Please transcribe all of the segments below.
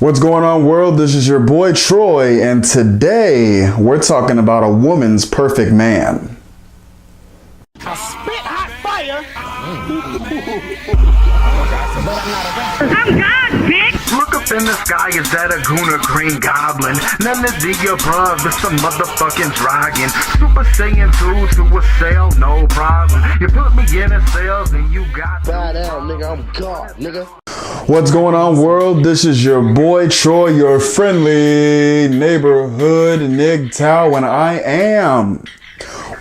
What's going on, world? This is your boy Troy, and today we're talking about a woman's perfect man. I spit hot fire. I'm God, bitch! Look up in the sky, is that a goon or green goblin? None of the above, it's a motherfucking dragon. Super Saiyan 2 to a cell, no problem. You put me in a cell, then you got Bow down, nigga. I'm God, nigga. What's going on, world? This is your boy Troy, your friendly neighborhood NGTOW, and I am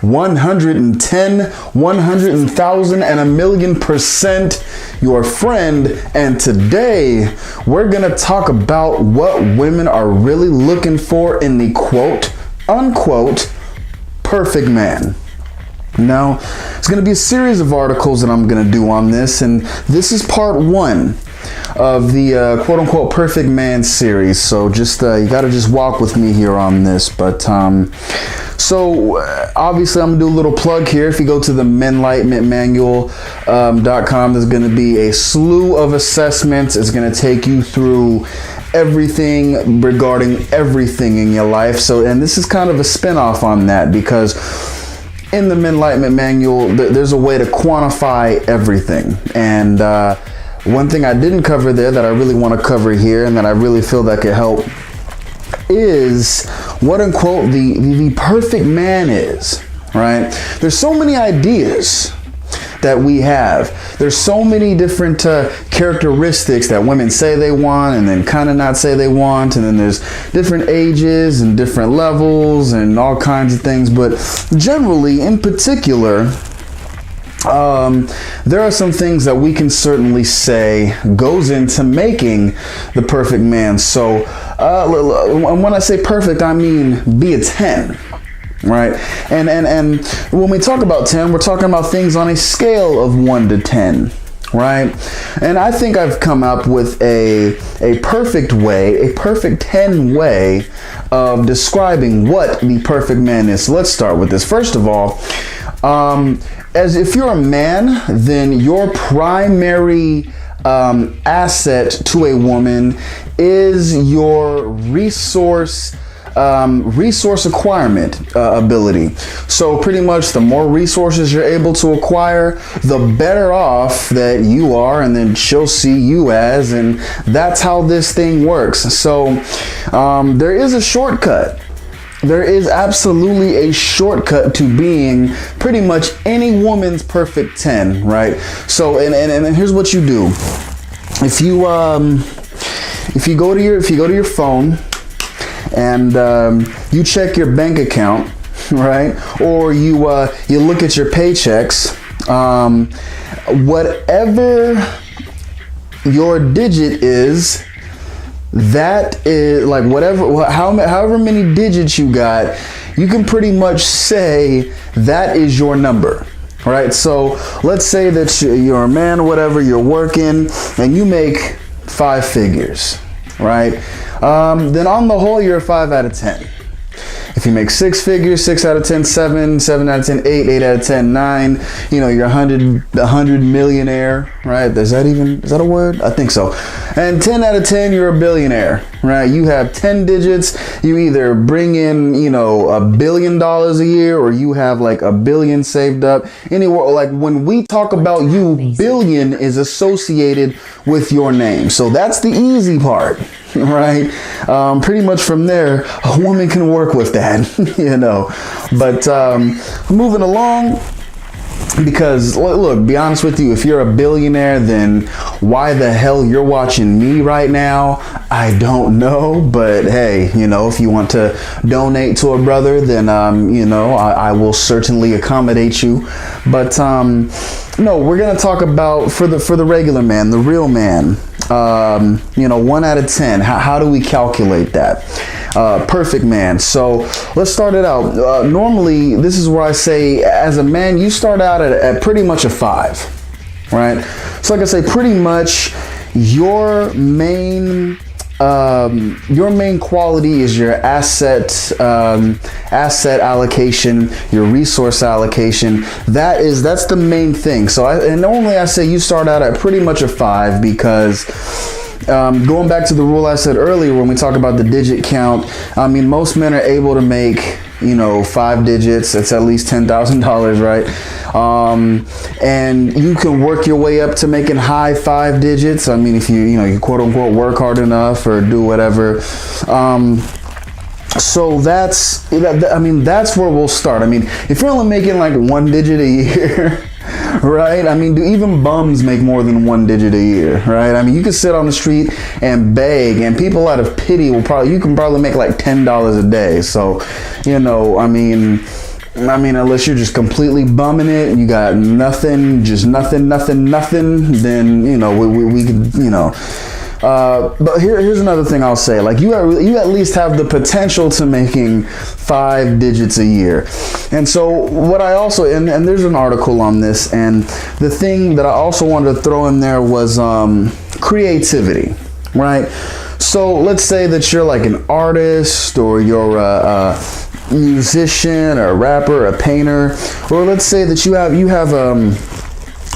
110, 100,000, and 1,000,000% your friend. And today we're gonna talk about what women are really looking for in the quote unquote perfect man. Now, it's going to be a series of articles that I'm going to do on this, and this is part one of the quote-unquote perfect man series. So just you got to just walk with me here on this. But so obviously I'm going to do a little plug here. If you go to the menlightenmentmanual.com, there's going to be a slew of assessments. It's going to take you through everything regarding everything in your life. So, and this is kind of a spin-off on that, because in the Enlightenment Manual, there's a way to quantify everything. And one thing I didn't cover there that I really want to cover here, and that I really feel that could help, is what unquote the perfect man is, right? There's so many ideas that we have. There's so many different characteristics that women say they want and then kind of not say they want, and then there's different ages and different levels and all kinds of things. But generally, in particular, there are some things that we can certainly say goes into making the perfect man. So when I say perfect, I mean be a 10. Right, and when we talk about 10, we're talking about things on a scale of 1 to 10, right? And I think I've come up with a perfect way, a perfect 10 way of describing what the perfect man is. So let's start with this. First of all, as if you're a man, then your primary asset to a woman is your resource acquirement ability. So pretty much the more resources you're able to acquire, the better off that you are, and then she'll see you as, and that's how this thing works. So there is a shortcut. There is absolutely a shortcut to being pretty much any woman's perfect 10, right? So and here's what you do. If you go to your phone and you check your bank account, right? Or you look at your paychecks, whatever your digit is, that is like however many digits you got, you can pretty much say that is your number. Right? So let's say that you're a man or whatever, you're working and you make 5 figures, right? Then on the whole, you're a 5 out of 10. If you make 6 figures, 6 out of 10, 7 out of 10, 8 out of 10, 9, you're 100 millionaire, right? Is that a word? I think so. And 10 out of 10, you're a billionaire, right? You have 10 digits. You either bring in, $1 billion a year, or you have like $1 billion saved up. Anywhere, like when we talk about you, billion is associated with your name. So that's the easy part, right? Pretty much from there, a woman can work with that, But moving along, because look, be honest with you, if you're a billionaire, then why the hell you're watching me right now, I don't know. But hey, if you want to donate to a brother, then I will certainly accommodate you. But no, we're gonna talk about for the regular man, the real man. 1 out of 10. How do we calculate that? Perfect man. So let's start it out. Normally, this is where I say, as a man, you start out at pretty much a 5, right? So like I say, pretty much your main quality is your asset allocation, your resource allocation. That's the main thing. So normally I say you start out at pretty much a 5, because going back to the rule I said earlier when we talk about the digit count, I mean, most men are able to make, 5 digits. It's at least $10,000, right? And you can work your way up to making high 5 digits. I mean, if you quote unquote work hard enough or do whatever. So that's where we'll start. I mean, if you're only making like 1 digit a year, right? I mean, do even bums make more than 1 digit a year, right? I mean, you can sit on the street and beg, and people out of pity you can probably make like $10 a day. So, I mean, unless you're just completely bumming it, you got nothing, just nothing, then, we could, but here's another thing I'll say. Like, you at least have the potential to making 5 digits a year. And so what I also, and there's an article on this, and the thing that I also wanted to throw in there was creativity, right? So let's say that you're like an artist, or you're a musician, or a rapper, a painter, or let's say that you have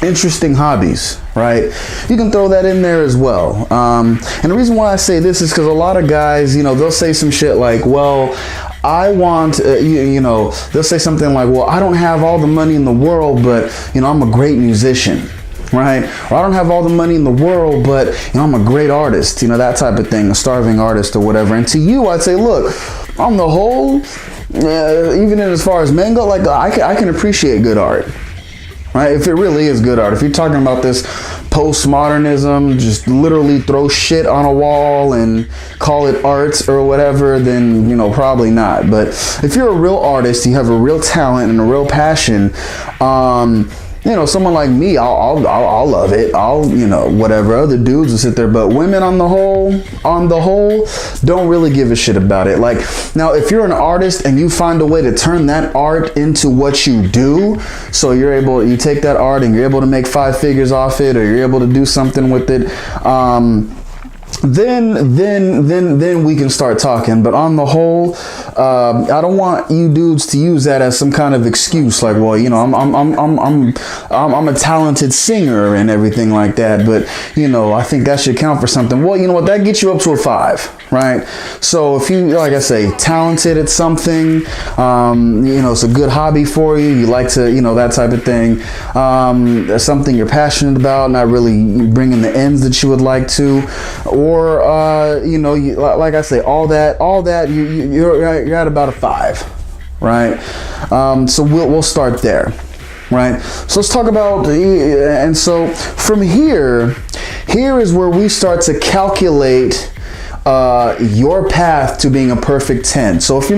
interesting hobbies, right? You can throw that in there as well. And the reason why I say this is because a lot of guys, they'll say some shit like, well, I want, they'll say something like, well, I don't have all the money in the world, but, I'm a great musician, right? Or I don't have all the money in the world, but, I'm a great artist, that type of thing, a starving artist or whatever. And to you, I'd say, look, on the whole, even as far as men go, like, I can appreciate good art. Right? If it really is good art, if you're talking about this postmodernism, just literally throw shit on a wall and call it art or whatever, then, probably not. But if you're a real artist, you have a real talent and a real passion, someone like me, I'll love it. I'll, whatever. Other dudes will sit there, but women on the whole, don't really give a shit about it. Like, now, if you're an artist and you find a way to turn that art into what you do, so you take that art and you're able to make 5 figures off it, or you're able to do something with it, then we can start talking. But on the whole, I don't want you dudes to use that as some kind of excuse, like, well, I'm a talented singer and everything like that, but I think that should count for something. Well, you know what, that gets you up to a 5, right? So if you, like I say, talented at something, it's a good hobby for you, you like to, that type of thing, there's something you're passionate about, not really bringing the ends that you would like to, or like I say, all that you're at about a 5, right? So we'll start there, right? So let's talk about and so from here is where we start to calculate your path to being a perfect 10. So if you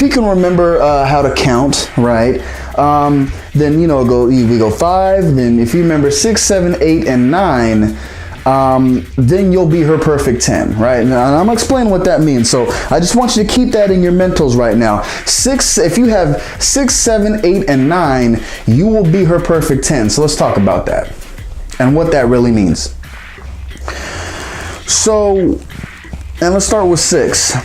can remember how to count, right? Then we go 5. Then if you remember 6, 7, 8, and 9. Then you'll be her perfect 10, right? Now, and I'm gonna explain what that means. So I just want you to keep that in your mentals right now. If you have 6, 7, 8, and 9, you will be her perfect 10. So let's talk about that and what that really means. So, and let's start with 6,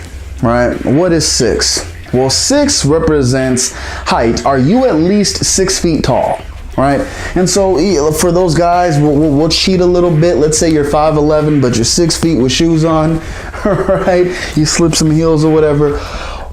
right? What is 6? Well, 6 represents height. Are you at least 6 feet tall? Right? And so for those guys, we'll cheat a little bit. Let's say you're 5'11", but you're 6 feet with shoes on, right? You slip some heels or whatever.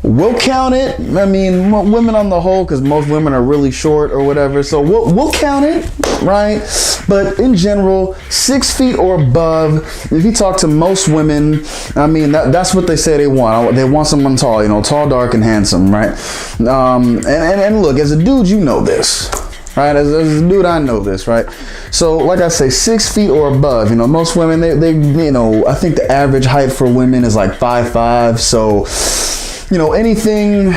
We'll count it. I mean, women on the whole, because most women are really short or whatever. So we'll count it, right? But in general, 6 feet or above. If you talk to most women, I mean, that's what they say they want. They want someone tall, tall, dark, and handsome, right? And look, as a dude, you know this. Right, as a dude, I know this, right? So, like I say, 6 feet or above. Most women, they I think the average height for women is like 5'5". So, anything,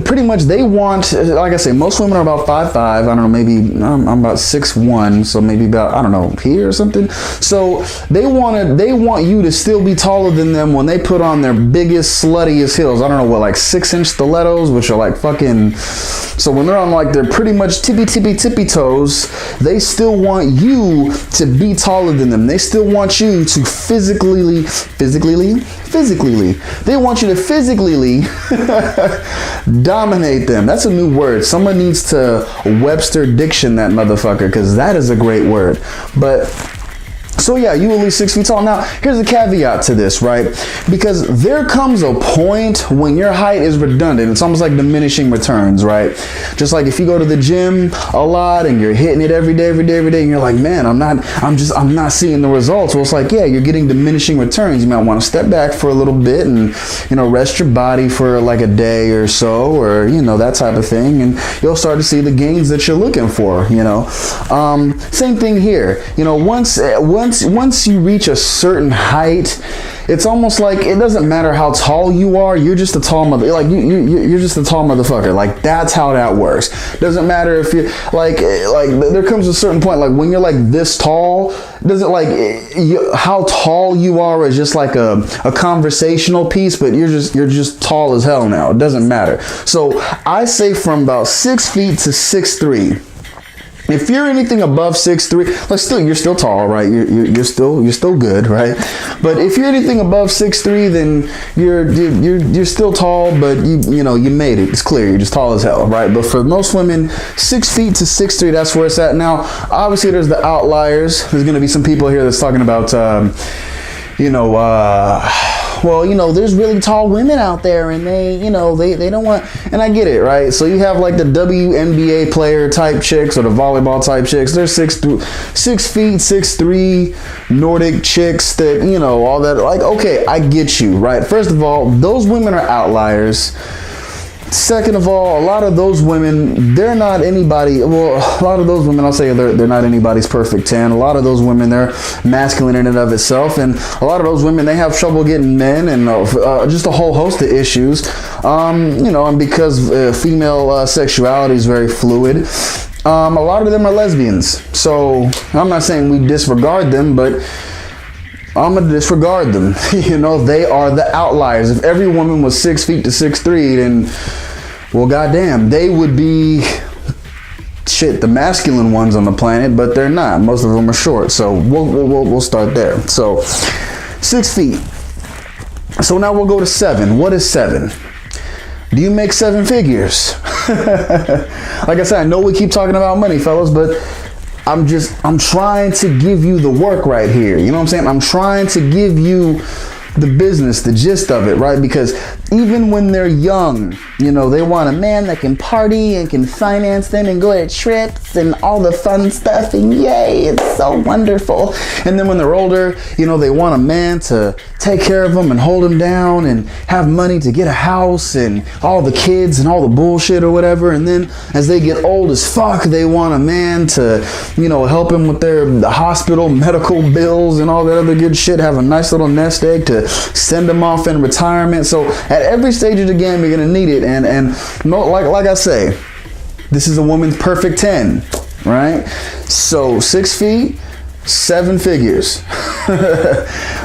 pretty much they want, like I say, most women are about 5'5". I don't know, maybe I'm about 6'1", so maybe about, I don't know, here or something. So they want you to still be taller than them when they put on their biggest, sluttiest heels. I don't know what, like 6-inch stilettos, which are like fucking. So when they're on like their pretty much tippy toes, they still want you to be taller than them. They still want you to physically. They want you to physically dominate them. That's a new word. Someone needs to Webster diction that motherfucker, because that is a great word. But So yeah, you at least 6 feet tall. Now, here's a caveat to this, right? Because there comes a point when your height is redundant. It's almost like diminishing returns, right? Just like if you go to the gym a lot and you're hitting it every day, and you're like, man, I'm not seeing the results. Well, it's like, yeah, you're getting diminishing returns. You might want to step back for a little bit and, you know, rest your body for like a day or so, or, you know, that type of thing. And you'll start to see the gains that you're looking for, you know. Same thing here. You know, once you reach a certain height, it's almost like it doesn't matter how tall you are, you're just a tall you're just a tall motherfucker. Like, that's how that works. Doesn't matter if you're like there comes a certain point, like when you're like this tall, doesn't like how tall you are is just like a conversational piece, but you're just tall as hell now. It doesn't matter. So I say from about 6 feet to 6'3". If you're anything above 6'3", like you're still tall, right? You're still good, right? But if you're anything above 6'3", then you're still tall, but you know, you made it. It's clear you're just tall as hell, right? But for most women, 6 feet to 6'3", that's where it's at. Now, obviously, there's the outliers. There's going to be some people here that's talking about, well, you know, there's really tall women out there and they don't want, and I get it, right? So you have like the WNBA player type chicks or the volleyball type chicks. They're 6 feet, 6'3", Nordic chicks that, you know, all that. Like, okay, I get you, right? First of all, those women are outliers. Second of all, a lot of those women, they're not anybody. Well, a lot of those women, I'll say they're not anybody's perfect 10. A lot of those women, they're masculine in and of itself. And a lot of those women, they have trouble getting men and just a whole host of issues. You know, and because female sexuality is very fluid, a lot of them are lesbians. So I'm not saying we disregard them, but I'm gonna disregard them. You know, they are the outliers. If every woman was 6 feet to 6'3", then, well, goddamn, they would be the masculine ones on the planet, but they're not. Most of them are short. So we'll start there. So 6 feet. So now we'll go to 7. What is 7? Do you make 7 figures? Like I said, I know we keep talking about money, fellas, but I'm trying to give you the work right here. You know what I'm saying? I'm trying to give you the business, the gist of it, right? Because even when they're young, you know, they want a man that can party and can finance them and go to trips and all the fun stuff, and yay, it's so wonderful. And then when they're older, you know, they want a man to take care of them and hold them down and have money to get a house and all the kids and all the bullshit or whatever. And then as they get old as fuck, they want a man to, you know, help them with the hospital medical bills and all that other good shit, have a nice little nest egg to send them off in retirement. So at every stage of the game, you're gonna need it. And like I say, this is a woman's perfect 10, right? So 6 feet, 7 figures,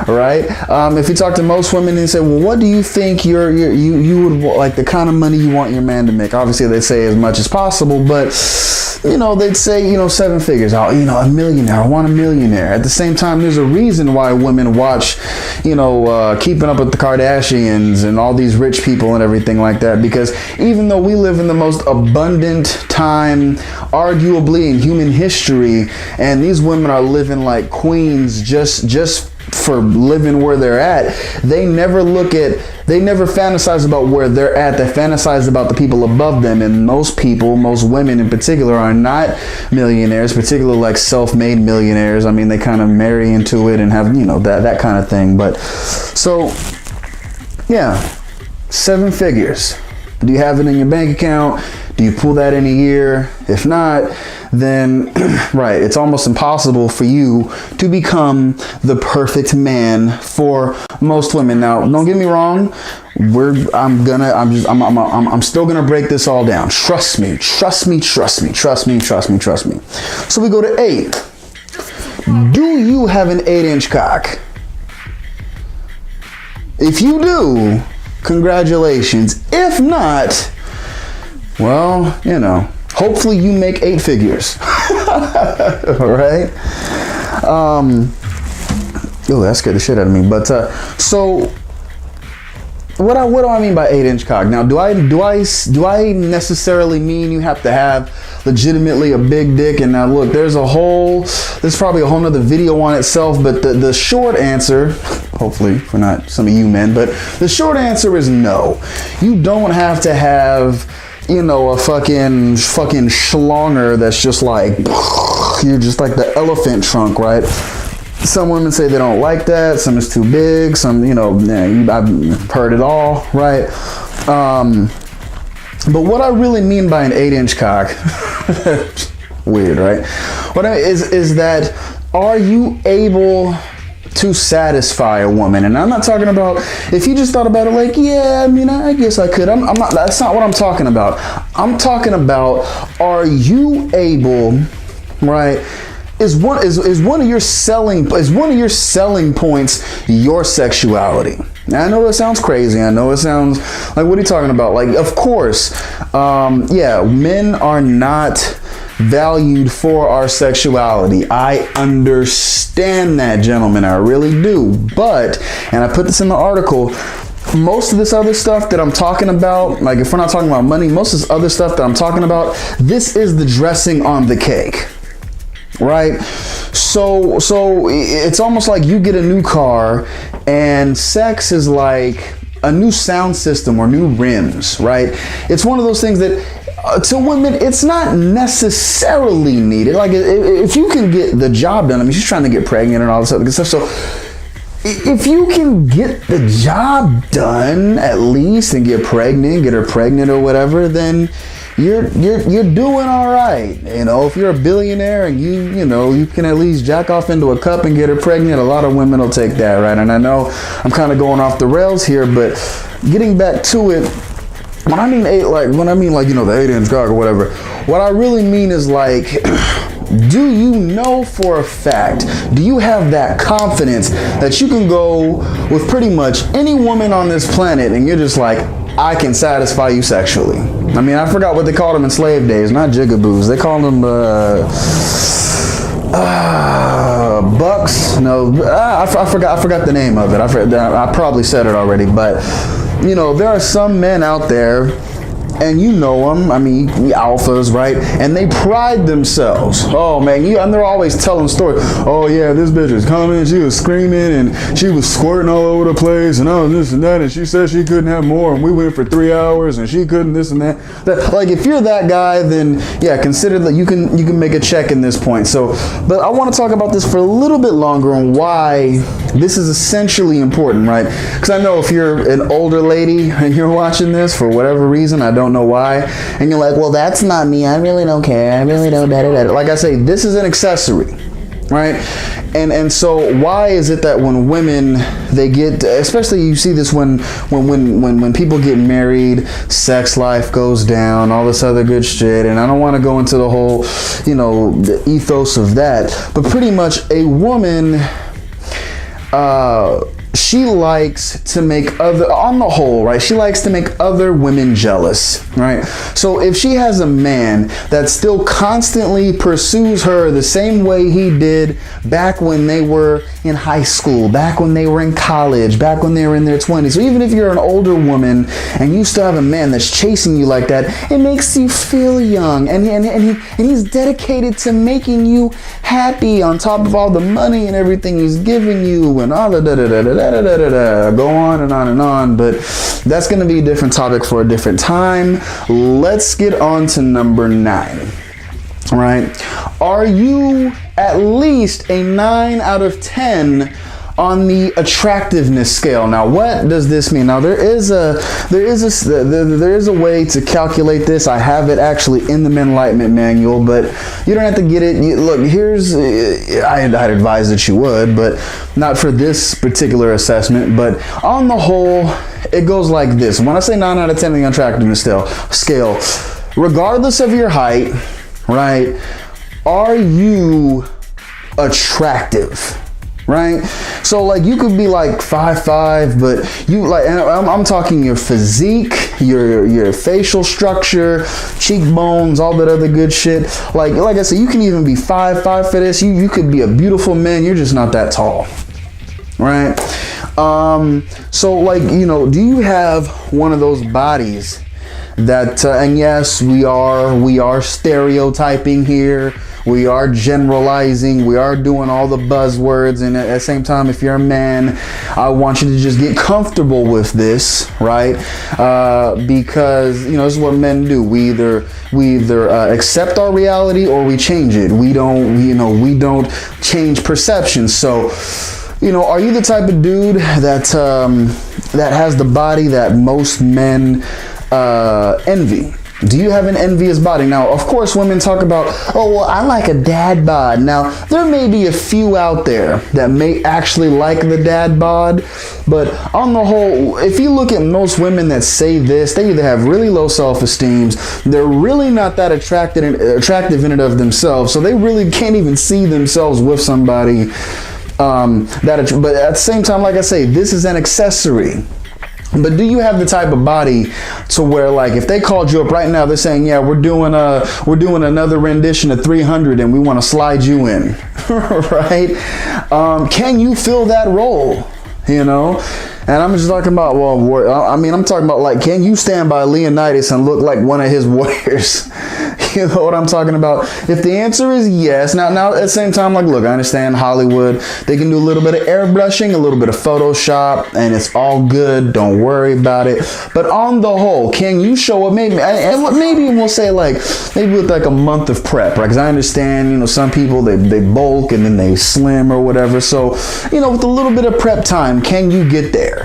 right? If you talk to most women and say, well, what do you think you would like, the kind of money you want your man to make? Obviously, they say as much as possible, but you know, they'd say, you know, 7 figures. Oh, you know, a millionaire. I want a millionaire. At the same time, there's a reason why women watch, you know, Keeping Up with the Kardashians and all these rich people and everything like that. Because even though we live in the most abundant time, arguably in human history, and these women are living like queens just for living where they're at, they never fantasize about where they're at. They fantasize about the people above them. And most women in particular, are not millionaires, particularly like self-made millionaires. I mean, they kind of marry into it and have, you know, that kind of thing. But so yeah, 7 figures. Do you have it in your bank account? Do you pull that in a year? If not, then right, it's almost impossible for you to become the perfect man for most women. Now, don't get me wrong. I'm still gonna break this all down. Trust me. So we go to 8. Do you have an 8-inch cock? If you do, congratulations. If not, well, you know, hopefully you make 8 figures. All right. Oh, that scared the shit out of me. But so what do I mean by 8-inch cock? Now, do I necessarily mean you have to have legitimately a big dick? And now look, there's probably a whole nother video on itself, but the short answer, hopefully for not some of you men, but the short answer is no. You don't have to have, you know, a fucking schlonger that's just like, you're just like the elephant trunk, right? Some women say they don't like that. Some is too big. Some, you know, I've heard it all, right? But what I really mean by an 8-inch cock, weird, right? What is that, are you able to satisfy a woman? And I'm not talking about, if you just thought about it like, yeah, I mean, I guess I could. I'm not, that's not what I'm talking about. I'm talking about, are you able, right? Is one of your selling points your sexuality? Now, I know that sounds crazy. I know it sounds like, what are you talking about? Like, of course, yeah, men are not valued for our sexuality. I understand that, gentlemen. I really do. But, and I put this in the article, most of this other stuff that I'm talking about, like if we're not talking about money, most of this other stuff that I'm talking about, this is the dressing on the cake. Right? So it's almost like you get a new car and sex is like a new sound system or new rims, right? It's one of those things that to women, it's not necessarily needed. Like if you can get the job done, I mean, she's trying to get pregnant and all this other good stuff. So if you can get the job done at least and get her pregnant or whatever, then you're doing all right. You know, if you're a billionaire and you know, you can at least jack off into a cup and get her pregnant, a lot of women will take that, right? And I know I'm kind of going off the rails here, but getting back to it, when I mean like, you know, the 8-inch cock or whatever, what I really mean is like, do you know for a fact, do you have that confidence that you can go with pretty much any woman on this planet and you're just like, I can satisfy you sexually? I mean, I forgot what they called them in slave days, not jigaboos. They called them bucks. No, I forgot the name of it. I probably said it already, but you know, there are some men out there, and you know them, I mean, alphas, right? And they pride themselves. Oh man, and they're always telling stories. Oh yeah, this bitch was coming, she was screaming, and she was squirting all over the place, and oh this and that, and she said she couldn't have more, and we went for 3 hours, and she couldn't this and that. Like, if you're that guy, then yeah, consider that you can make a check in this point. So, but I want to talk about this for a little bit longer on why this is essentially important, right? Because I know if you're an older lady and you're watching this for whatever reason, I don't know why, and you're like, well, that's not me, I really don't care, I really don't, like I say, this is an accessory, right? And so why is it that when women, they get, especially you see this when people get married, sex life goes down, all this other good shit, and I don't want to go into the whole, you know, the ethos of that, but pretty much a woman, she likes to make on the whole, right? She likes to make other women jealous, right? So if she has a man that still constantly pursues her the same way he did back when they were in high school, back when they were in college, back when they were in their 20s. So even if you're an older woman and you still have a man that's chasing you like that, it makes you feel young, and he's dedicated to making you happy on top of all the money and everything he's giving you and all the go on and on and on, but that's going to be a different topic for a different time. Let's get on to number 9. Right? Are you at least a 9 out of 10 on the attractiveness scale? Now, what does this mean? Now, there is a way to calculate this. I have it actually in the Men Enlightenment manual, but you don't have to get it. Look, I'd advise that you would, but not for this particular assessment. But on the whole, it goes like this. When I say 9 out of 10 on the attractiveness scale, regardless of your height, right? Are you attractive? Right? So like you could be like 5'5", but you like, and I'm talking your physique, your facial structure, cheekbones, all that other good shit. Like I said, you can even be 5'5" for this. You could be a beautiful man, you're just not that tall. Right? So like, you know, do you have one of those bodies that, and yes, we are stereotyping here. We are generalizing. We are doing all the buzzwords. And at the same time, if you're a man, I want you to just get comfortable with this, right? Because, you know, this is what men do. We either accept our reality or we change it. We don't change perceptions. So, you know, are you the type of dude that has the body that most men envy? Do you have an envious body? Now, of course, women talk about, oh, well, I like a dad bod. Now, there may be a few out there that may actually like the dad bod, but on the whole, if you look at most women that say this, they either have really low self-esteem, they're really not that attractive in and of themselves, so they really can't even see themselves with somebody but at the same time, like I say, this is an accessory. But do you have the type of body to where, like, if they called you up right now, they're saying, yeah, we're doing another rendition of 300 and we want to slide you in, right? Can you fill that role? You know? And I'm just talking about, well, I'm talking about, like, can you stand by Leonidas and look like one of his warriors? You know what I'm talking about? If the answer is yes, now at the same time, like, look, I understand Hollywood, they can do a little bit of airbrushing, a little bit of Photoshop, and it's all good. Don't worry about it. But on the whole, can you show up? Maybe we'll say maybe with like a month of prep, right? Because I understand, you know, some people they bulk and then they slim or whatever. So, you know, with a little bit of prep time, can you get there?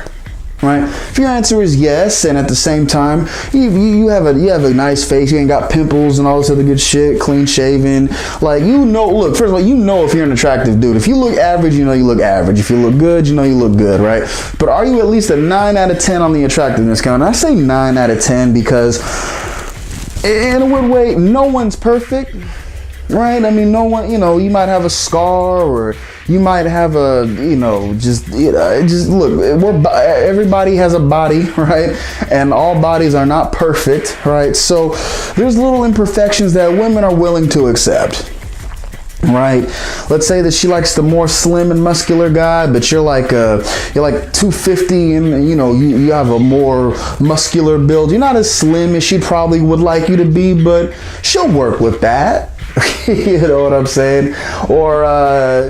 Right? If your answer is yes, and at the same time you have a nice face, you ain't got pimples and all this other good shit, clean shaven, like, you know, look, first of all, you know if you're an attractive dude. If you look average, you know you look average. If you look good, you know you look good, right? But are you at least a 9 out of 10 on the attractiveness count? And I say 9 out of 10 because in a weird way, no one's perfect. Right? I mean, no one, you know, you might have a scar or you might have a, you know, just look, everybody has a body, right? And all bodies are not perfect, right? So there's little imperfections that women are willing to accept. Right? Let's say that she likes the more slim and muscular guy, but you're like 250 and, you know, you have a more muscular build. You're not as slim as she probably would like you to be, but she'll work with that. You know what I'm saying? Or,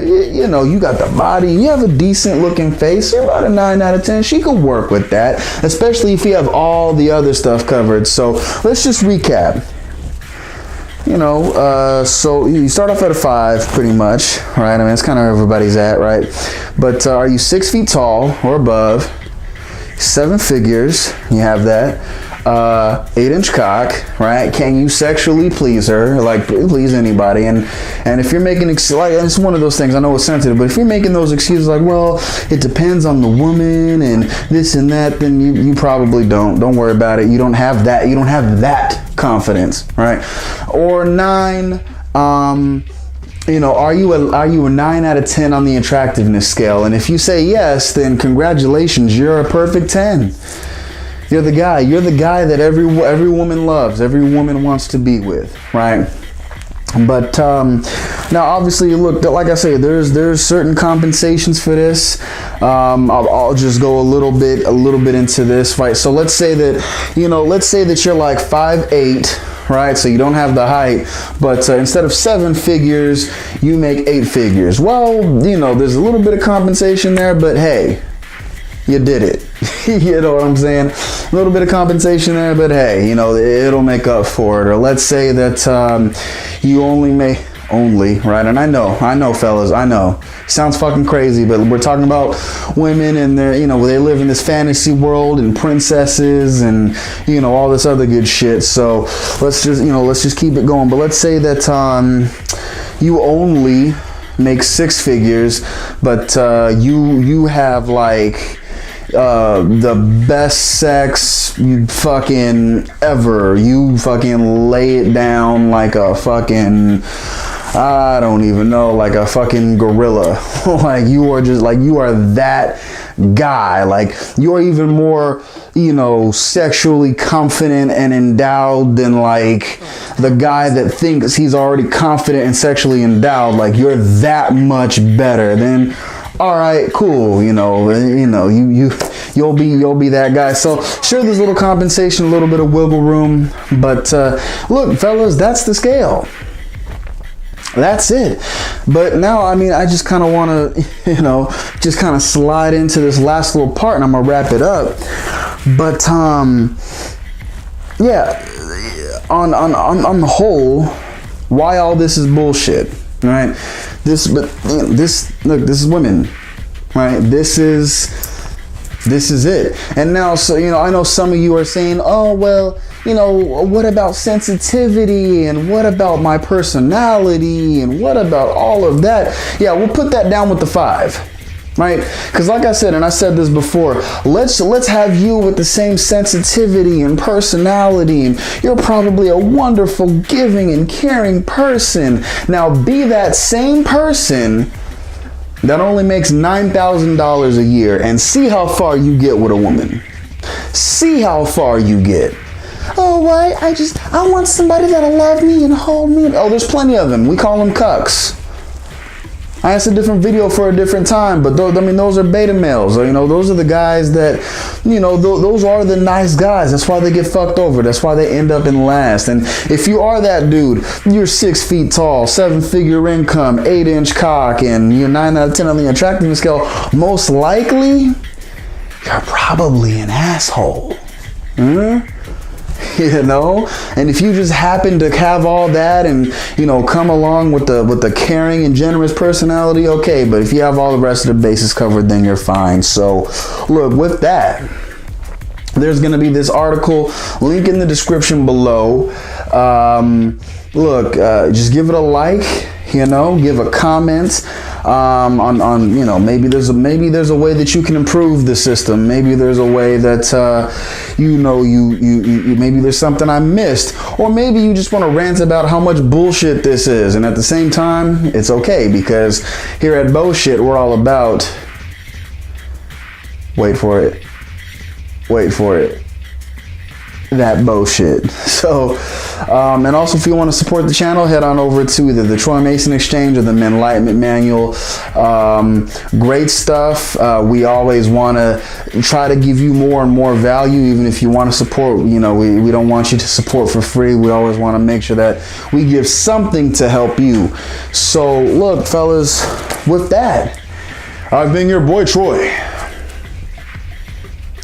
you know, you got the body, you have a decent looking face, you're about a 9 out of 10. She can work with that, especially if you have all the other stuff covered. So let's just recap. You know, so you start off at a 5 pretty much, right? I mean, that's kind of where everybody's at, right? But are you 6 feet tall or above? 7 figures, you have that. 8-inch cock, right? Can you sexually please her? Like, please anybody? And if you're making like, it's one of those things, I know it's sensitive, but if you're making those excuses like, well, it depends on the woman and this and that, then you probably don't worry about it. You don't have that confidence, right? Or 9, you know, are you a 9 out of 10 on the attractiveness scale? And if you say yes, then congratulations, you're a perfect 10. You're the guy that every woman loves, every woman wants to be with, right? But now, obviously, look, like I say, there's certain compensations for this. I'll just go a little bit into this, right? So let's say that you're like 5'8", right? So you don't have the height, but instead of 7 figures, you make 8 figures. Well, you know, there's a little bit of compensation there, but hey, you did it. You know what I'm saying? A little bit of compensation there, but hey, you know, it'll make up for it. Or let's say that you only, right? And I know, fellas, I know. Sounds fucking crazy, but we're talking about women and they're, you know, they live in this fantasy world and princesses and, you know, all this other good shit. So let's just keep it going. But let's say that you only make 6 figures, but you have like the best sex you fucking ever. You fucking lay it down like a fucking, I don't even know, like a fucking gorilla. Like you are that guy. Like you're even more, you know, sexually confident and endowed than like the guy that thinks he's already confident and sexually endowed. Like you're that much better. Then all right, cool, you'll be that guy. So sure, there's a little compensation, a little bit of wiggle room, but look, fellas, that's the scale. That's it. But now, I mean, I just kind of want to, just kind of slide into this last little part, and I'm gonna wrap it up. But yeah, on the whole, why all this is bullshit, right? This is women, right? This is it. And now, so, I know some of you are saying, oh, well, what about sensitivity, and what about my personality, and what about all of that? Yeah, we'll put that down with the 5. Right? Because like I said, and I said this before, let's have you with the same sensitivity and personality, and you're probably a wonderful, giving and caring person. Now be that same person that only makes $9,000 a year, and see how far you get with a woman. See how far you get. Oh, why? I want somebody that'll love me and hold me. Oh, there's plenty of them. We call them cucks. That's a different video for a different time, but those are beta males. Those are the guys that, those are the nice guys. That's why they get fucked over. That's why they end up in last. And if you are that dude, you're 6 feet tall, 7-figure income, 8-inch cock, and you're 9 out of 10 on the attractiveness scale, most likely, you're probably an asshole. And if you just happen to have all that and come along with the caring and generous personality, okay, but if you have all the rest of the bases covered, then you're fine. So look, with that, there's going to be this article, link in the description below. Just give it a like, give a comment on maybe there's a way that you can improve the system. Maybe there's a way that maybe there's something I missed, or maybe you just want to rant about how much bullshit this is, and at the same time it's okay, because here at Beau Sh we're all about, wait for it, that bullshit. So and also, if you want to support the channel, head on over to either the Troy Mason Exchange or the Enlightenment Manual. Great stuff. We always want to try to give you more and more value, even if you want to support. We don't want you to support for free. We always want to make sure that we give something to help you. So look, fellas, with that, I've been your boy Troy.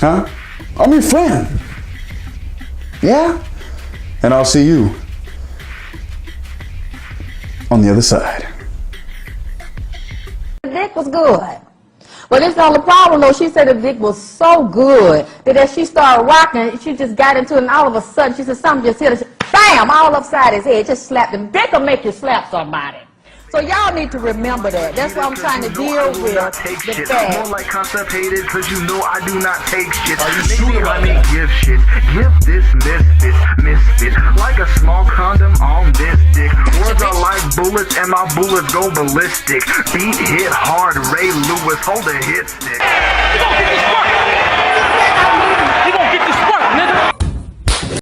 I'm your friend. Yeah? And I'll see you on the other side. The dick was good. But it's the only problem, though. She said the dick was so good that as she started rocking, she just got into it, and all of a sudden, she said something just hit her. Bam! All upside his head. Just slapped him. Dick will make you slap somebody. So y'all need to remember that. That's what I'm trying to deal with. The fact. I'm more like constipated, cause I do not take shit. Maybe I may give shit. Give this misfit. Like a small condom on this dick. Words are like bullets, and my bullets go ballistic. Beat hit hard, Ray Lewis, hold a hit stick.